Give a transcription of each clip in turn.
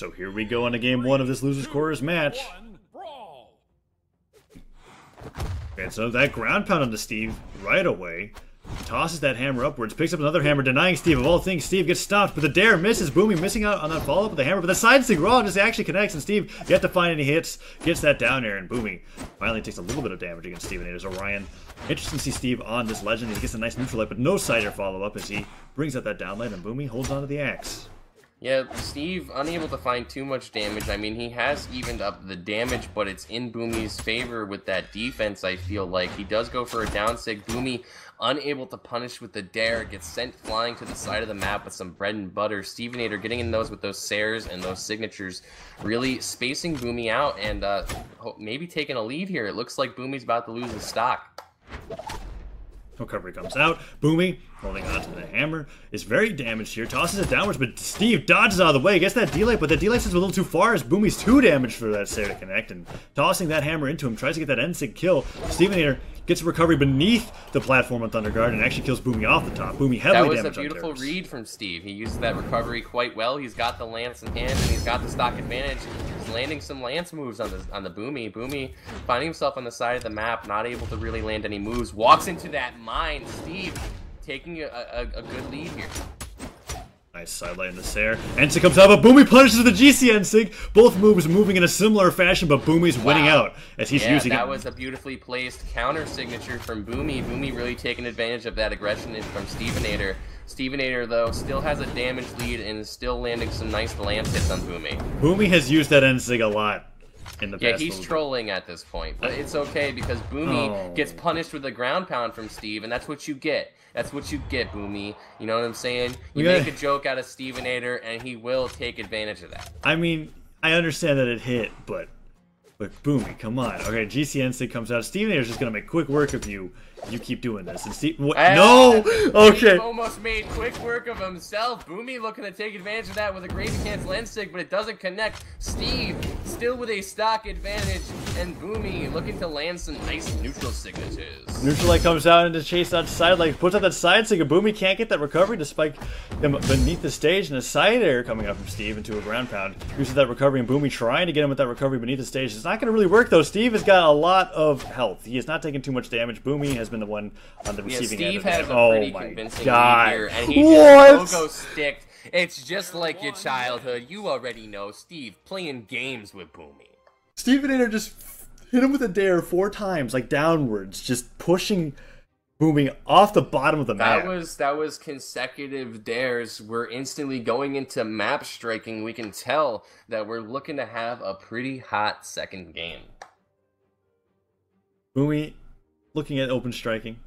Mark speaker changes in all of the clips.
Speaker 1: So here we go on to game 1 of this losers quarters match. And so that ground pound onto Steve right away. Tosses that hammer upwards, picks up another hammer, denying Steve. Of all things, Steve gets stopped, but the dare misses. Boomie missing out on that follow-up with the hammer, but the side stick raw just actually connects, and Steve, yet to find any hits, gets that down air, and Boomie finally takes a little bit of damage against Stevenator's Orion. Interesting to see Steve on this legend. He gets a nice neutral light, but no side air follow-up as he brings out that down light, and Boomie holds on to the axe.
Speaker 2: Yeah, Steve unable to find too much damage. I mean, he has evened up the damage, but it's in Boomie's favor with that defense, I feel like. He does go for a down sig. Boomie unable to punish with the dare, gets sent flying to the side of the map with some bread and butter. Stevenator getting in those with those Sares and those signatures, really spacing Boomie out and maybe taking a lead here. It looks like Boomie's about to lose his stock.
Speaker 1: Recovery comes out. Boomie, holding on to the hammer, is very damaged here. Tosses it downwards, but Steve dodges out of the way. Gets that D-light, but that D-light is a little too far as Boomie's too damaged for that Sare to connect. And tossing that hammer into him, tries to get that end-sig kill. Stevenator gets a recovery beneath the platform on Thunderguard and actually kills Boomie off the top. Boomie heavily damaged.
Speaker 2: That was a beautiful read from Steve. He used that recovery quite well. He's got the lance in hand, and he's got the stock advantage. He's landing some lance moves on the Boomie. Boomie finding himself on the side of the map, not able to really land any moves. Walks into that mine. Steve taking a good lead here.
Speaker 1: Nice sidelight in the Sare. Ensig comes out, but Boomie punishes the GCN-sig. Both moves moving in a similar fashion, but Boomie's winning out as he's using it.
Speaker 2: That was a beautifully placed counter signature from Boomie. Boomie really taking advantage of that aggression from Stevenator. Stevenator, though, still has a damage lead and is still landing some nice lance hits on Boomie.
Speaker 1: Boomie has used that Ensig a lot in the past.
Speaker 2: Yeah, he's trolling at this point, but it's okay because Boomie gets punished with a ground pound from Steve, and that's what you get. That's what you get, Boomie. You know what I'm saying? You make a joke out of Stevenator, and he will take advantage of that.
Speaker 1: I mean, I understand that it hit, but Boomie, come on. Okay, GCN-sig comes out. Stevenator's just gonna make quick work of you. You keep doing this. And Steve, no! Okay.
Speaker 2: He almost made quick work of himself. Boomie looking to take advantage of that with a great cancel end stick, but it doesn't connect. Steve still with a stock advantage, and Boomie looking to land some nice neutral signatures.
Speaker 1: Neutral light comes out and to chase that side light, puts out that side stick, and Boomie can't get that recovery despite him beneath the stage, and a side air coming up from Steve into a ground pound. Uses that recovery, and Boomie trying to get him with that recovery beneath the stage. It's not going to really work though. Steve has got a lot of health. He is not taking too much damage. Boomie has been the one on the receiving end.
Speaker 2: Steve has a pretty convincing lead here, and he just logo sticked. It's just like your childhood. You already know Steve playing games with Boomie.
Speaker 1: Stevenator just hit him with a dare 4 times, like downwards, just pushing Boomie off the bottom of the map.
Speaker 2: That was consecutive dares. We're instantly going into map striking. We can tell that we're looking to have a pretty hot second game.
Speaker 1: Boomie looking at open striking.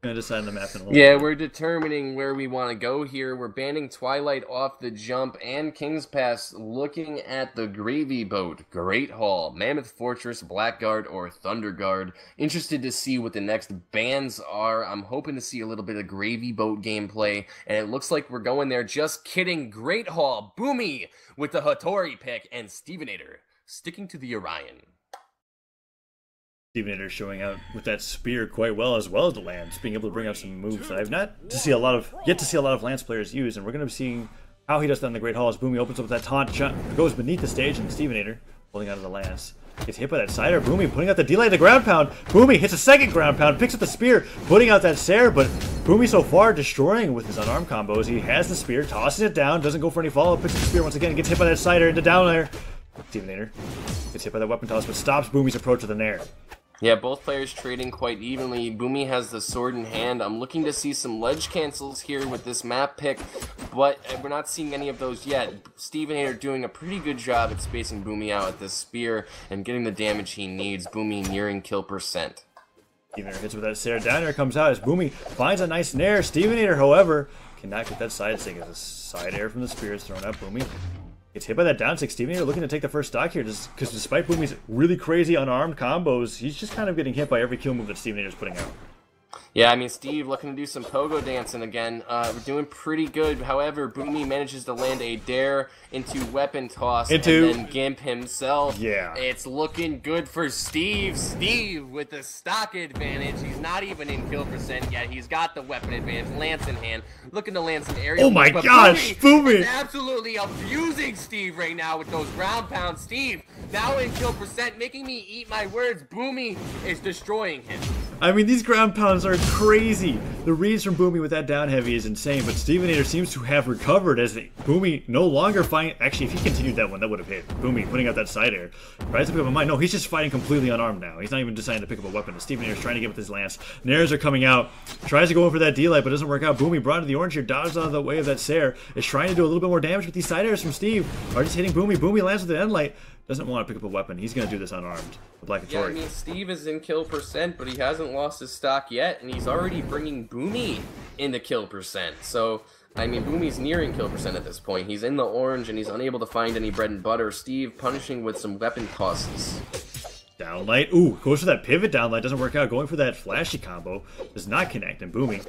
Speaker 1: Gonna decide on the map in a little
Speaker 2: bit.
Speaker 1: bit.
Speaker 2: We're determining where we want to go here. We're banning Twilight off the jump and King's Pass, looking at the Gravy Boat, Great Hall, Mammoth Fortress, Blackguard, or Thunderguard. Interested to see what the next bans are. I'm hoping to see a little bit of Gravy Boat gameplay, and it looks like we're going there. Just kidding. Great Hall, Boomie with the Hattori pick, and Stevenator sticking to the Orion.
Speaker 1: Stevenator showing out with that spear quite well as the Lance, being able to bring out some moves that I've yet to see a lot of Lance players use, and we're going to be seeing how he does that in the Great Hall as Boomie opens up with that taunt shot, goes beneath the stage, and Stevenator holding out of the Lance. Gets hit by that cider. Boomie putting out the delay, the ground pound. Boomie hits a second ground pound, picks up the spear, putting out that Sare, but Boomie so far destroying with his unarmed combos. He has the spear, tosses it down, doesn't go for any follow-up, picks up the spear once again, gets hit by that cider into down there. Stevenator gets hit by that weapon toss, but stops Boomie's approach with an air.
Speaker 2: Yeah, both players trading quite evenly. Boomie has the sword in hand. I'm looking to see some ledge cancels here with this map pick, but we're not seeing any of those yet. Stevenator doing a pretty good job at spacing Boomie out with this spear and getting the damage he needs. Boomie nearing kill percent.
Speaker 1: Stevenator hits with that Sare. Down air comes out as Boomie finds a nice nair. Stevenator, however, cannot get that side stick as a side air from the spear is thrown at Boomie. Gets hit by that down six. Stevenator looking to take the first stock here, just because despite Boomie's really crazy unarmed combos, he's just kind of getting hit by every kill move that Stevenator's putting out.
Speaker 2: Yeah, I mean, Steve looking to do some pogo dancing again. We're doing pretty good. However, Boomie manages to land a dare into weapon toss and then Gimp himself.
Speaker 1: Yeah.
Speaker 2: It's looking good for Steve. Steve with the stock advantage. He's not even in kill percent yet. He's got the weapon advantage, lance in hand, looking to land some aerial.
Speaker 1: Oh my gosh, Boomie!
Speaker 2: Is absolutely abusing Steve right now with those ground pounds. Steve now in kill percent, making me eat my words. Boomie is destroying him.
Speaker 1: I mean, these ground pounds are crazy. The reads from Boomie with that down heavy is insane, but Stevenator seems to have recovered as Boomie no longer fighting. Actually, if he continued that one, that would have hit. Boomie putting out that side air. Tries to pick up a mine. No, he's just fighting completely unarmed now. He's not even deciding to pick up a weapon. Stevenator's trying to get with his lance. Nairs are coming out. Tries to go in for that D-light, but doesn't work out. Boomie brought into the orange here, dodges out of the way of that Sair. Is trying to do a little bit more damage with these side airs from Steve. Are just hitting Boomie. Boomie lands with the end light. Doesn't want to pick up a weapon. He's going to do this unarmed. The Black Hattori.
Speaker 2: Yeah, I mean, Steve is in kill percent, but he hasn't lost his stock yet, and he's already bringing Boomie into kill percent. So, I mean, Boomie's nearing kill percent at this point. He's in the orange, and he's unable to find any bread and butter. Steve punishing with some weapon tosses.
Speaker 1: Downlight. Ooh, goes for that pivot downlight. Doesn't work out. Going for that flashy combo. Does not connect, and Boomie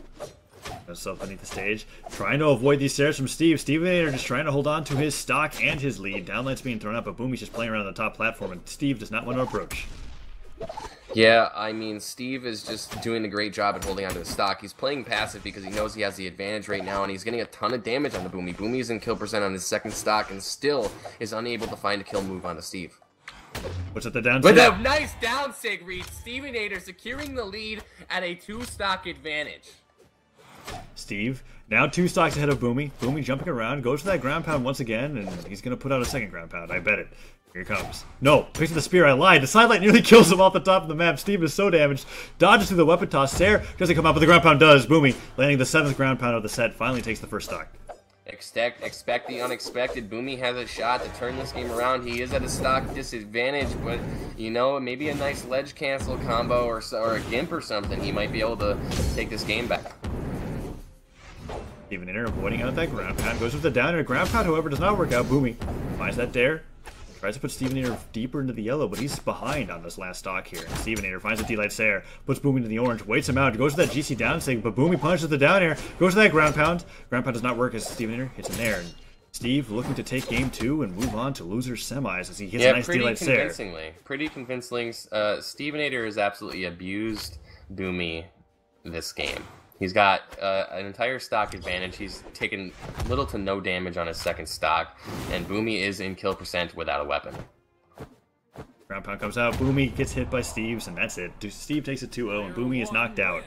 Speaker 1: himself beneath the stage, trying to avoid these stairs from Steve. Stevenator just trying to hold on to his stock and his lead. Downlight's being thrown up, but Boomie's just playing around the top platform, and Steve does not want to approach.
Speaker 2: Yeah, I mean, Steve is just doing a great job at holding onto the stock. He's playing passive because he knows he has the advantage right now, and he's getting a ton of damage on the Boomie. Boomie's in kill percent on his second stock, and still is unable to find a kill move onto Steve.
Speaker 1: What's at the down
Speaker 2: With a nice down sig read, Stevenator securing the lead at a 2-stock advantage.
Speaker 1: Steve, now 2 stocks ahead of Boomie. Boomie jumping around, goes for that ground pound once again, and he's going to put out a second ground pound. I bet it. Here it comes. No, picks up the spear. I lied. The sidelight nearly kills him off the top of the map. Steve is so damaged. Dodges through the weapon toss. Sair doesn't come up, but the ground pound does. Boomie, landing the 7th ground pound of the set, finally takes the first stock.
Speaker 2: Expect the unexpected. Boomie has a shot to turn this game around. He is at a stock disadvantage, but, you know, maybe a nice ledge cancel combo or a gimp or something. He might be able to take this game back.
Speaker 1: Stevenator avoiding out that ground pound. Goes with the down air. Ground pound, however, does not work out. Boomie finds that dare. Tries to put Stevenator deeper into the yellow, but he's behind on this last stock here. Stevenator finds a D-Light Sair, puts Boomie into the orange, waits him out, goes to that GC down sig, but Boomie punches the down air, goes to that ground pound. Ground pound does not work as Stevenator hits him there. And Steve looking to take game 2 and move on to loser's semis as he hits a nice D-Light Sair.
Speaker 2: Pretty convincingly. Stevenator has absolutely abused Boomie this game. He's got an entire stock advantage. He's taken little to no damage on his second stock, and Boomie is in kill percent without a weapon.
Speaker 1: Ground pound comes out. Boomie gets hit by Steve's, and that's it. Steve takes a 2-0, and Boomie is knocked out.